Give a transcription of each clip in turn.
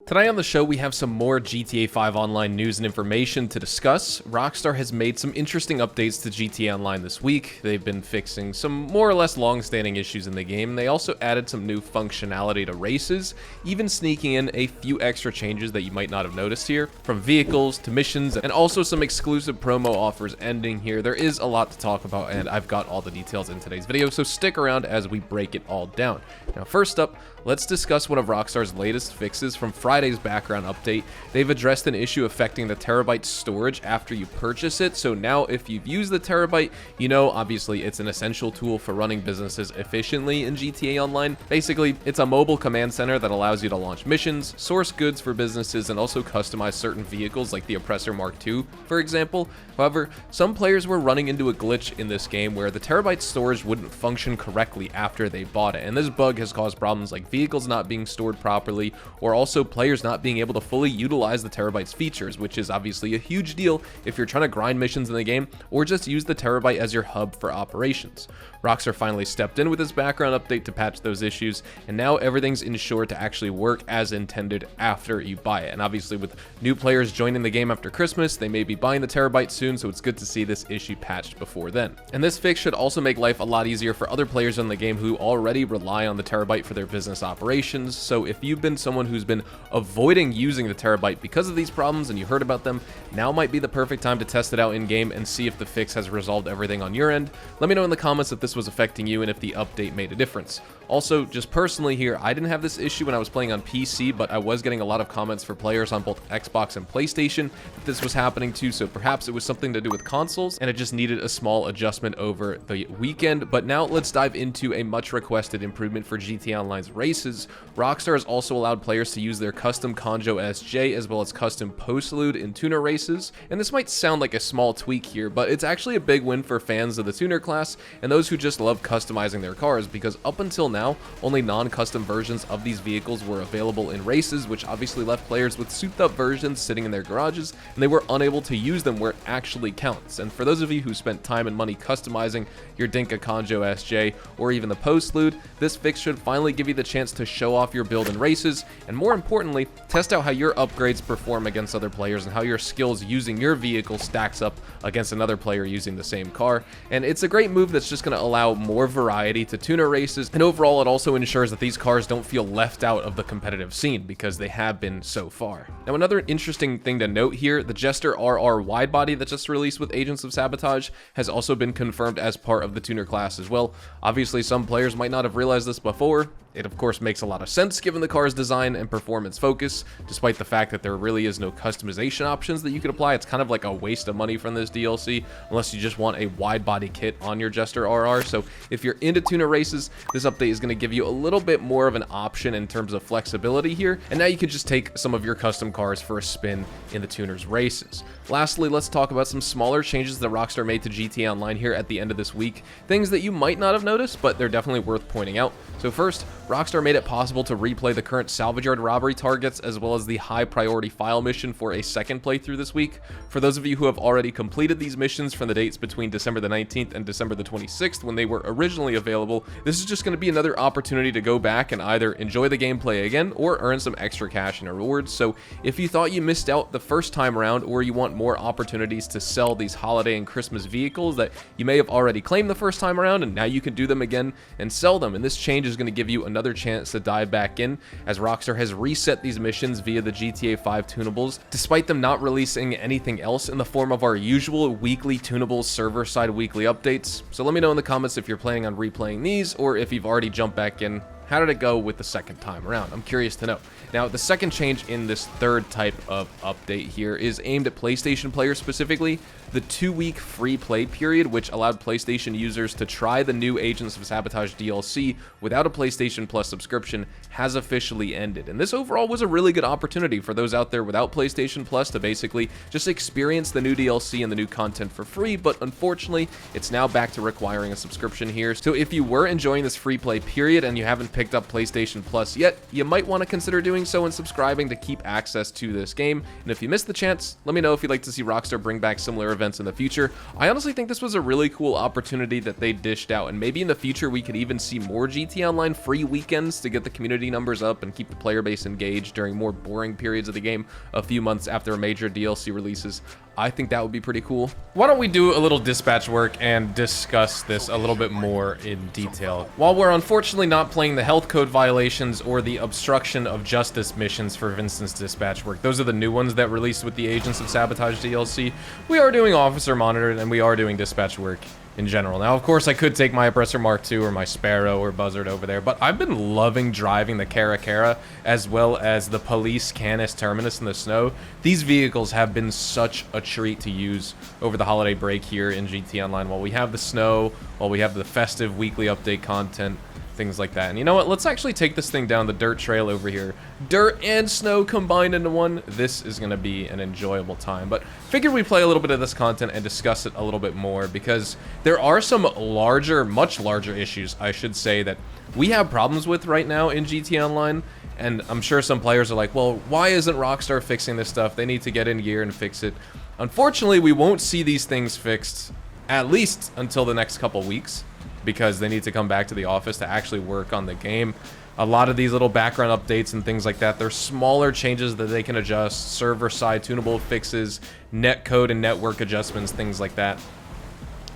Today on the show, we have some more GTA 5 Online news and information to discuss. Rockstar has made some interesting updates to GTA Online this week. They've been fixing some more or less long-standing issues in the game. They also added some new functionality to races, even sneaking in a few extra changes that you might not have noticed here, from vehicles to missions, and also some exclusive promo offers ending here. There is a lot to talk about, and I've got all the details in today's video, so stick around as we break it all down. Now, first up, let's discuss one of Rockstar's latest fixes from Friday's background update. They've addressed an issue affecting the Terrorbyte storage after you purchase it. So now if you've used the Terrorbyte, you know obviously it's an essential tool for running businesses efficiently in GTA Online. Basically, it's a mobile command center that allows you to launch missions, source goods for businesses, and also customize certain vehicles like the Oppressor Mark II, for example. However, some players were running into a glitch in this game where the Terrorbyte storage wouldn't function correctly after they bought it, and this bug has caused problems like vehicles not being stored properly, or also players not being able to fully utilize the Terrorbyte's features, which is obviously a huge deal if you're trying to grind missions in the game or just use the Terrorbyte as your hub for operations. Rockstar finally stepped in with this background update to patch those issues, and now everything's ensured to actually work as intended after you buy it. And obviously with new players joining the game after Christmas, they may be buying the Terrorbyte soon, so it's good to see this issue patched before then. And this fix should also make life a lot easier for other players in the game who already rely on the Terrorbyte for their business operations. So if you've been someone who's been avoiding using the Terrorbyte because of these problems and you heard about them, now might be the perfect time to test it out in game and see if the fix has resolved everything on your end. Let me know in the comments if this was affecting you and if the update made a difference. Also, just personally here, I didn't have this issue when I was playing on PC, but I was getting a lot of comments for players on both Xbox and PlayStation that this was happening too, so perhaps it was something to do with consoles and it just needed a small adjustment over the weekend. But now let's dive into a much requested improvement for GTA Online's races. Rockstar has also allowed players to use their custom Conjo SJ as well as custom postlude in tuner races, and this might sound like a small tweak here, but it's actually a big win for fans of the tuner class and those who just love customizing their cars, because up until now, only non-custom versions of these vehicles were available in races, which obviously left players with souped-up versions sitting in their garages, and they were unable to use them where it actually counts. And for those of you who spent time and money customizing your Dinka Conjo SJ or even the postlude, this fix should finally give you the chance to show off your build in races, and more importantly, test out how your upgrades perform against other players and how your skills using your vehicle stacks up against another player using the same car. And it's a great move that's just going to allow more variety to tuner races, and overall it also ensures that these cars don't feel left out of the competitive scene, because they have been so far. Now, another interesting thing to note here, the Jester RR widebody that just released with Agents of Sabotage has also been confirmed as part of the tuner class as well. Obviously some players might not have realized this before. It of course makes a lot of sense given the car's design and performance focus, despite the fact that there really is no customization options that you could apply. It's kind of like a waste of money from this DLC unless you just want a wide body kit on your Jester RR. So if you're into tuner races, this update is going to give you a little bit more of an option in terms of flexibility here, and now you can just take some of your custom cars for a spin in the tuners races. Lastly, let's talk about some smaller changes that Rockstar made to GTA Online here at the end of this week, things that you might not have noticed, but they're definitely worth pointing out. So first, Rockstar made it possible to replay the current salvage yard robbery targets as well as the high priority file mission for a second playthrough this week. For those of you who have already completed these missions from the dates between December the 19th and December the 26th when they were originally available, this is just going to be another opportunity to go back and either enjoy the gameplay again or earn some extra cash and rewards. So if you thought you missed out the first time around, or you want more opportunities to sell these holiday and Christmas vehicles that you may have already claimed the first time around, and now you can do them again and sell them, and this change is going to give you another chance to dive back in, as Rockstar has reset these missions via the GTA 5 tunables, despite them not releasing anything else in the form of our usual weekly tunables server-side weekly updates. So let me know in the comments if you're planning on replaying these, or if you've already jumped back in. How did it go with the second time around? I'm curious to know. Now, the second change in this third type of update here is aimed at PlayStation players specifically. The 2-week free play period, which allowed PlayStation users to try the new Agents of Sabotage DLC without a PlayStation Plus subscription, has officially ended. And this overall was a really good opportunity for those out there without PlayStation Plus to basically just experience the new DLC and the new content for free, but unfortunately, it's now back to requiring a subscription here. So if you were enjoying this free play period and you haven't picked up PlayStation Plus yet, you might want to consider doing so and subscribing to keep access to this game. And if you missed the chance, let me know if you'd like to see Rockstar bring back similar events in the future. I honestly think this was a really cool opportunity that they dished out, and maybe in the future we could even see more GTA Online free weekends to get the community numbers up and keep the player base engaged during more boring periods of the game a few months after a major DLC releases. I think that would be pretty cool. Why don't we do a little dispatch work and discuss this a little bit more in detail. While we're unfortunately not playing the health code violations or the obstruction of justice missions for Vincent's dispatch work, those are the new ones that released with the Agents of Sabotage DLC, we are doing officer monitored and we are doing dispatch work in general. Now, of course, I could take my Oppressor Mark II or my Sparrow or Buzzard over there, but I've been loving driving the Cara as well as the Police Canis Terminus in the snow. These vehicles have been such a treat to use over the holiday break here in GTA Online while we have the snow, while we have the festive weekly update content, things like that. And you know what? Let's actually take this thing down the dirt trail over here. Dirt and snow combined into one. This is going to be an enjoyable time. But figured we play a little bit of this content and discuss it a little bit more because there are some larger, much larger issues, I should say, that we have problems with right now in GTA Online. And I'm sure some players are like, well, why isn't Rockstar fixing this stuff? They need to get in gear and fix it. Unfortunately, we won't see these things fixed at least until the next couple weeks, because they need to come back to the office to actually work on the game. A lot of these little background updates and things like that, they're smaller changes that they can adjust, server-side tunable fixes, netcode and network adjustments, things like that.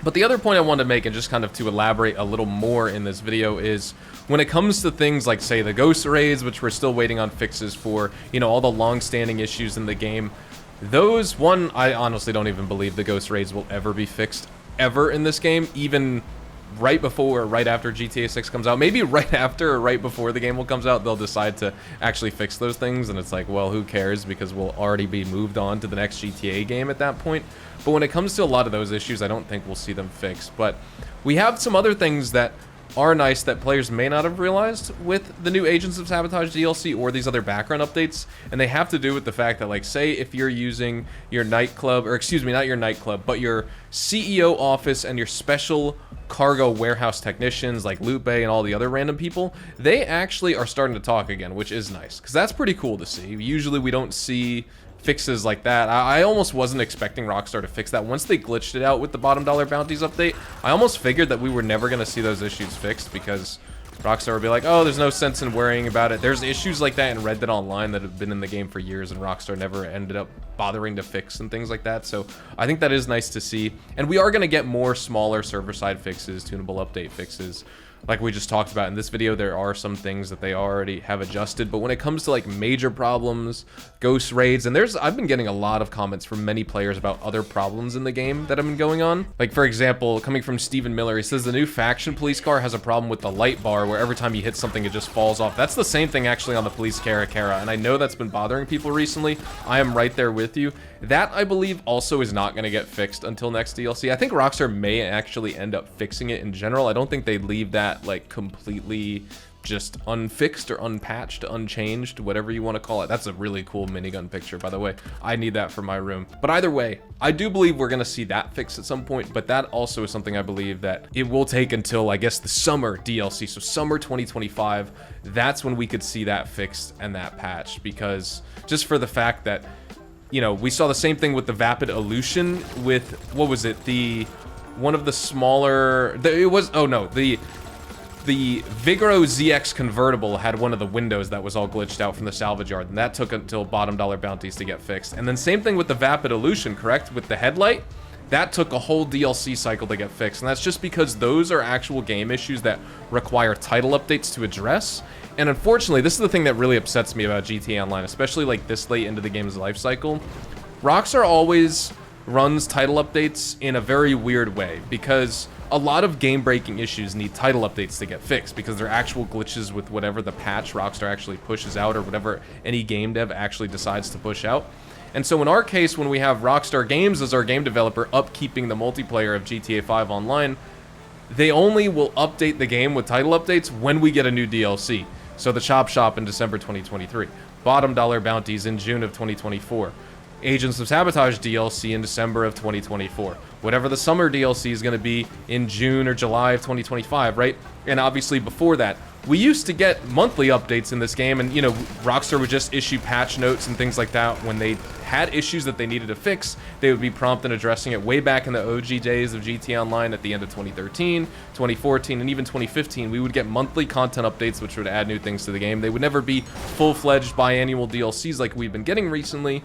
But the other point I wanted to make, and just kind of to elaborate a little more in this video, is when it comes to things like, say, the ghost raids, which we're still waiting on fixes for, you know, all the long-standing issues in the game, those, one, I honestly don't even believe the ghost raids will ever be fixed, ever in this game, even right before or right after GTA 6 comes out. Maybe right after or right before the game comes out, they'll decide to actually fix those things, and it's like, well, who cares, because we'll already be moved on to the next GTA game at that point. But when it comes to a lot of those issues, I don't think we'll see them fixed. But we have some other things that are nice that players may not have realized with the new Agents of Sabotage DLC or these other background updates, and they have to do with the fact that, like, say if you're using your nightclub, or excuse me, not your nightclub, but your CEO office and your special cargo warehouse technicians like Loot Bay and all the other random people, they actually are starting to talk again, which is nice, because that's pretty cool to see. Usually we don't see fixes like that. I almost wasn't expecting Rockstar to fix that. Once they glitched it out with the bottom dollar bounties update, I almost figured that we were never going to see those issues fixed, because Rockstar would be like, oh, there's no sense in worrying about it. There's issues like that in Red Dead Online that have been in the game for years, and Rockstar never ended up bothering to fix and things like that. So I think that is nice to see. And we are going to get more smaller server-side fixes, tunable update fixes. Like we just talked about in this video, there are some things that they already have adjusted, but when it comes to like major problems, ghost raids, and I've been getting a lot of comments from many players about other problems in the game that have been going on. Like, for example, coming from Stephen Miller, he says the new faction police car has a problem with the light bar where every time you hit something, it just falls off. That's the same thing actually on the police Cara, and I know that's been bothering people recently. I am right there with you. That, I believe, also is not going to get fixed until next DLC. I think Rockstar may actually end up fixing it in general. I don't think they'd leave that like completely just unfixed or unpatched, unchanged, whatever you want to call it. That's a really cool minigun picture, by the way. I need that for my room. But either way, I do believe we're going to see that fixed at some point, but that also is something I believe that it will take until, I guess, the summer DLC. So summer 2025, that's when we could see that fixed and that patched, because just for the fact that, you know, we saw the same thing with the Vapid Elution with, what was it? One of the smaller, the Vigoro ZX convertible had one of the windows that was all glitched out from the salvage yard, and that took until bottom dollar bounties to get fixed. And then same thing with the Vapid Elution, correct? With the headlight, that took a whole DLC cycle to get fixed, and that's just because those are actual game issues that require title updates to address. And unfortunately, this is the thing that really upsets me about GTA Online, especially like this late into the game's life cycle. Rockstar always runs title updates in a very weird way, because a lot of game-breaking issues need title updates to get fixed, because they're actual glitches with whatever the patch Rockstar actually pushes out, or whatever any game dev actually decides to push out. And so in our case, when we have Rockstar Games as our game developer upkeeping the multiplayer of GTA 5 Online, they only will update the game with title updates when we get a new DLC. So the Chop Shop in December 2023, bottom dollar bounties in June of 2024. Agents of Sabotage DLC in December of 2024. Whatever the summer DLC is going to be in June or July of 2025, right? And obviously before that, we used to get monthly updates in this game, and, you know, Rockstar would just issue patch notes and things like that when they had issues that they needed to fix. They would be prompt in addressing it way back in the OG days of GTA Online at the end of 2013, 2014, and even 2015. We would get monthly content updates, which would add new things to the game. They would never be full-fledged biannual DLCs like we've been getting recently.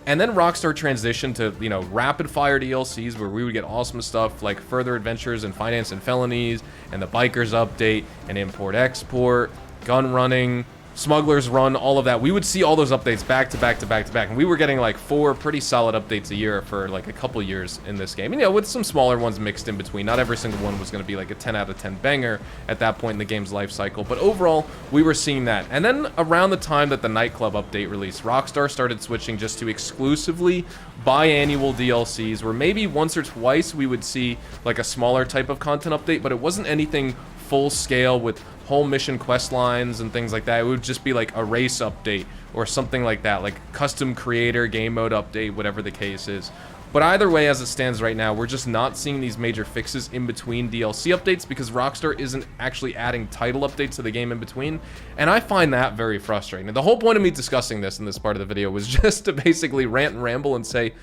And then Rockstar transitioned to, you know, rapid-fire DLCs where we would get awesome stuff like Further Adventures in Finance and Felonies, and the Bikers update, and Import-Export, Gun Running, Smuggler's Run, all of that. We would see all those updates back to back to back to back, and we were getting like 4 pretty solid updates a year for like a couple years in this game. And, you know, with some smaller ones mixed in between. Not every single one was going to be like a 10 out of 10 banger at that point in the game's life cycle, but overall, we were seeing that. And then around the time that the Nightclub update released, Rockstar started switching just to exclusively biannual DLCs, where maybe once or twice we would see like a smaller type of content update, but it wasn't anything full scale with whole mission quest lines and things like that. It would just be like a race update or something like that, like custom creator game mode update, whatever the case is. But either way, as it stands right now, we're just not seeing these major fixes in between DLC updates because Rockstar isn't actually adding title updates to the game in between, and I find that very frustrating. And the whole point of me discussing this in this part of the video was just to basically rant and ramble and say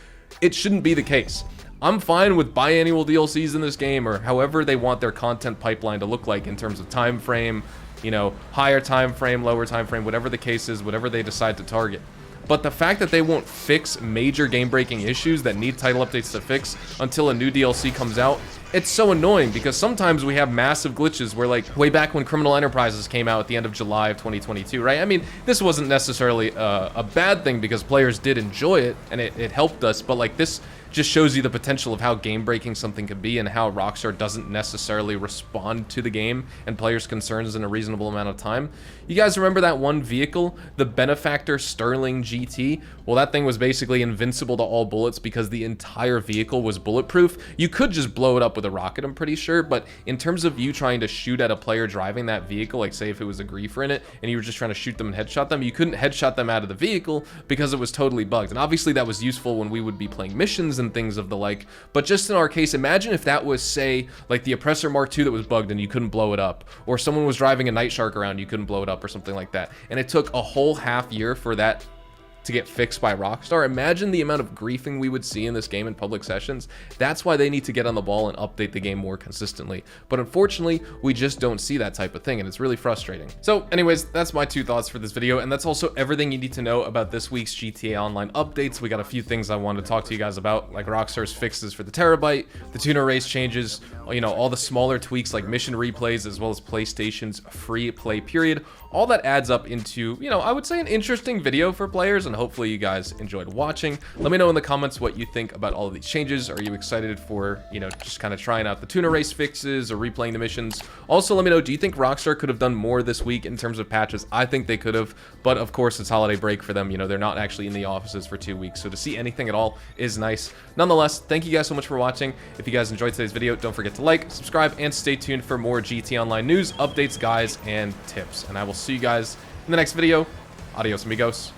it shouldn't be the case. I'm fine with biannual DLCs in this game, or however they want their content pipeline to look like in terms of time frame, you know, higher time frame, lower time frame, whatever the case is, whatever they decide to target. But the fact that they won't fix major game-breaking issues that need title updates to fix until a new DLC comes out, it's so annoying because sometimes we have massive glitches where, like, way back when Criminal Enterprises came out at the end of July of 2022, right? I mean, this wasn't necessarily a bad thing because players did enjoy it and it helped us, but, like, this just shows you the potential of how game-breaking something could be and how Rockstar doesn't necessarily respond to the game and players' concerns in a reasonable amount of time. You guys remember that one vehicle, the Benefactor Sterling GT? Well, that thing was basically invincible to all bullets because the entire vehicle was bulletproof. You could just blow it up with a rocket, I'm pretty sure, but in terms of you trying to shoot at a player driving that vehicle, like say if it was a griefer in it and you were just trying to shoot them and headshot them, you couldn't headshot them out of the vehicle because it was totally bugged. And obviously that was useful when we would be playing missions and things of the like, but just in our case, imagine if that was, say, like the Oppressor Mark II that was bugged and you couldn't blow it up, or someone was driving a Night Shark around, you couldn't blow it up or something like that, and it took a whole half year for that to get fixed by Rockstar. Imagine the amount of griefing we would see in this game in public sessions. That's why they need to get on the ball and update the game more consistently. But unfortunately, we just don't see that type of thing, and it's really frustrating. So anyways, that's my 2 thoughts for this video, and that's also everything you need to know about this week's GTA Online updates. We got a few things I wanted to talk to you guys about, like Rockstar's fixes for the Terrorbyte, the tuner race changes, you know, all the smaller tweaks like mission replays, as well as PlayStation's free play period. All that adds up into, you know, I would say an interesting video for players, and hopefully you guys enjoyed watching. Let me know in the comments what you think about all of these changes. Are you excited for, you know, just kind of trying out the tuner race fixes or replaying the missions? Also, let me know, do you think Rockstar could have done more this week in terms of patches? I think they could have, but of course it's holiday break for them. You know, they're not actually in the offices for 2 weeks, so to see anything at all is nice. Nonetheless, thank you guys so much for watching. If you guys enjoyed today's video, don't forget to like, subscribe, and stay tuned for more GTA Online news, updates, guides, and tips. And I will see you guys in the next video. Adios, amigos.